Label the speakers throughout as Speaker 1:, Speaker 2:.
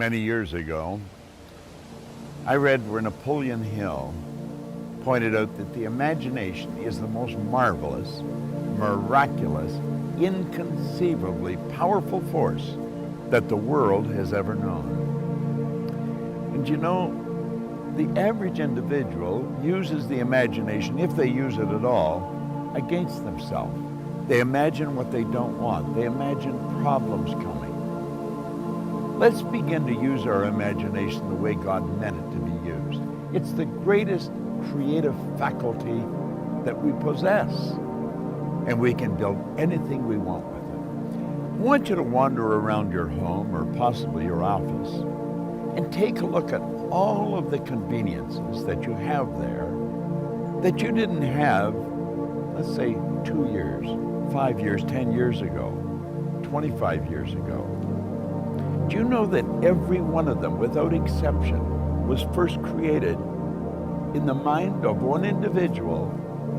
Speaker 1: Many years ago, I read where Napoleon Hill pointed out that the imagination is the most marvelous, miraculous, inconceivably powerful force that the world has ever known. And you know, the average individual uses the imagination, if they use it at all, against themselves. They imagine what they don't want. They imagine problems coming. Let's begin to use our imagination the way God meant it to be used. It's the greatest creative faculty that we possess, and we can build anything we want with it. I want you to wander around your home or possibly your office and take a look at all of the conveniences that you have there that you didn't have, let's say, 2 years, 5 years, 10 years ago, 25 years ago. Do you know that every one of them, without exception, was first created in the mind of one individual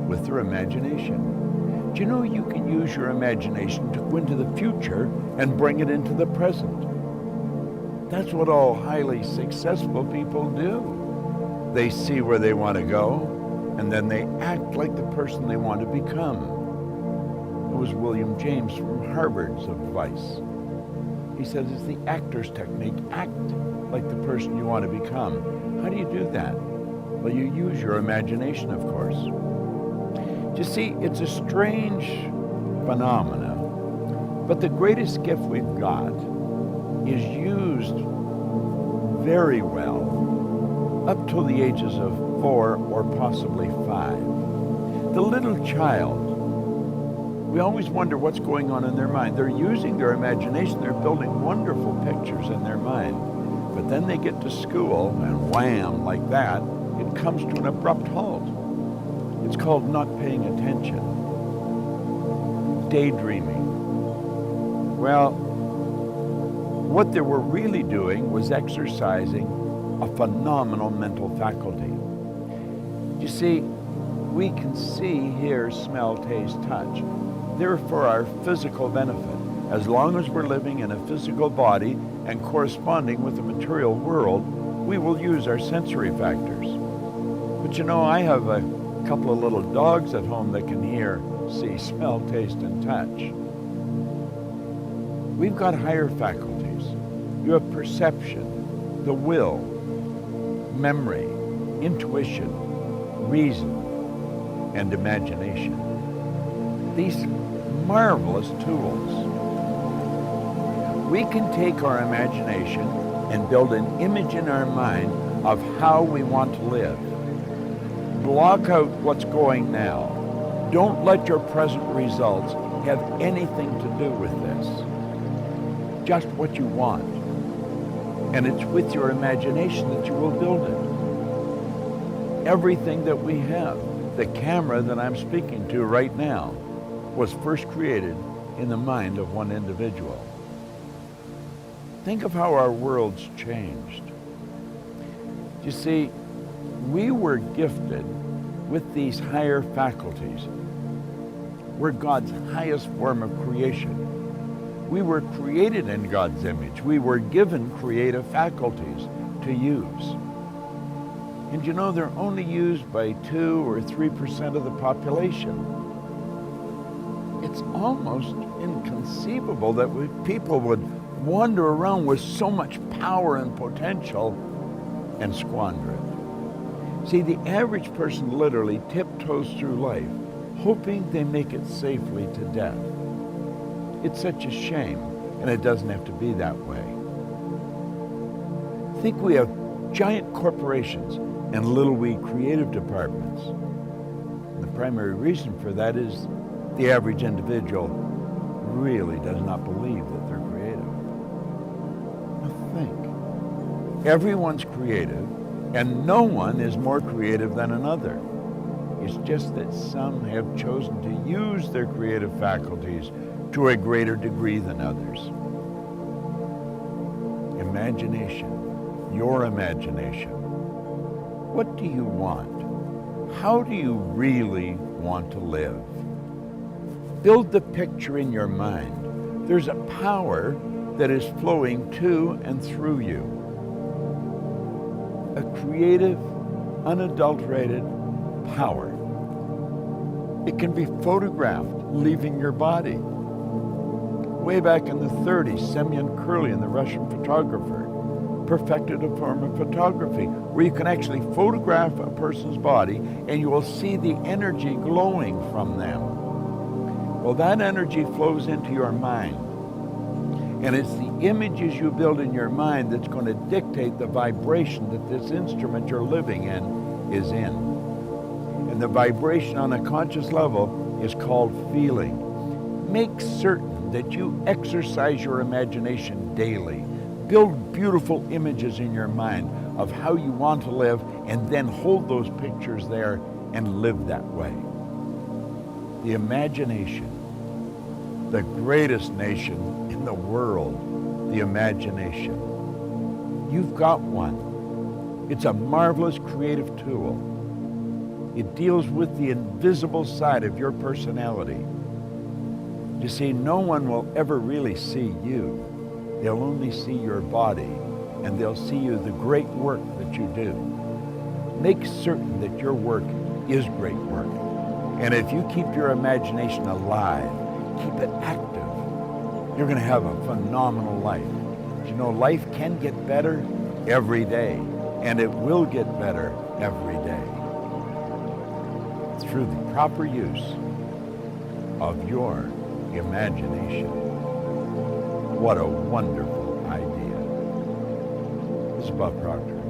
Speaker 1: with their imagination? Do you know you can use your imagination to go into the future and bring it into the present? That's what all highly successful people do. They see where they want to go, and then they act like the person they want to become. It was William James from Harvard's advice. He says it's the actor's technique. Act like the person you want to become. How do you do that? Well, you use your imagination, of course. You see, it's a strange phenomena, but the greatest gift we've got is used very well up till the ages of 4 or possibly 5. The little child, we always wonder what's going on in their mind. They're using their imagination. They're building wonderful pictures in their mind. But then they get to school, and wham, like that, it comes to an abrupt halt. It's called not paying attention. Daydreaming. Well, what they were really doing was exercising a phenomenal mental faculty. You see, we can see, hear, smell, taste, touch. They're for our physical benefit. As long as we're living in a physical body and corresponding with the material world, we will use our sensory factors. But you know, I have a couple of little dogs at home that can hear, see, smell, taste, and touch. We've got higher faculties. You have perception, the will, memory, intuition, reason, and imagination. These marvelous tools. We can take our imagination and build an image in our mind of how we want to live. Block out what's going now. Don't let your present results have anything to do with this. Just what you want. And it's with your imagination that you will build it. Everything that we have, the camera that I'm speaking to right now, was first created in the mind of one individual. Think of how our world's changed. You see, we were gifted with these higher faculties. We're God's highest form of creation. We were created in God's image. We were given creative faculties to use. And you know, they're only used by 2 or 3% of the population. It's almost inconceivable that people would wander around with so much power and potential and squander it. See, the average person literally tiptoes through life, hoping they make it safely to death. It's such a shame, and it doesn't have to be that way. Think we have giant corporations and little wee creative departments. And the primary reason for that is the average individual really does not believe that they're creative. Now think. Everyone's creative, and no one is more creative than another. It's just that some have chosen to use their creative faculties to a greater degree than others. Imagination, your imagination. What do you want? How do you really want to live? Build the picture in your mind. There's a power that is flowing to and through you. A creative, unadulterated power. It can be photographed leaving your body. Way back in the 30s, Semyon Kurlin, the Russian photographer, perfected a form of photography where you can actually photograph a person's body and you will see the energy glowing from them. Well, that energy flows into your mind. And it's the images you build in your mind that's going to dictate the vibration that this instrument you're living in is in. And the vibration on a conscious level is called feeling. Make certain that you exercise your imagination daily. Build beautiful images in your mind of how you want to live, and then hold those pictures there and live that way. The imagination, the greatest nation in the world, the imagination. You've got one. It's a marvelous creative tool. It deals with the invisible side of your personality. You see, no one will ever really see you. They'll only see your body, and they'll see you the great work that you do. Make certain that your work is great work. And if you keep your imagination alive, keep it active, you're going to have a phenomenal life. You know, life can get better every day, and it will get better every day through the proper use of your imagination. What a wonderful idea. This is Bob Proctor.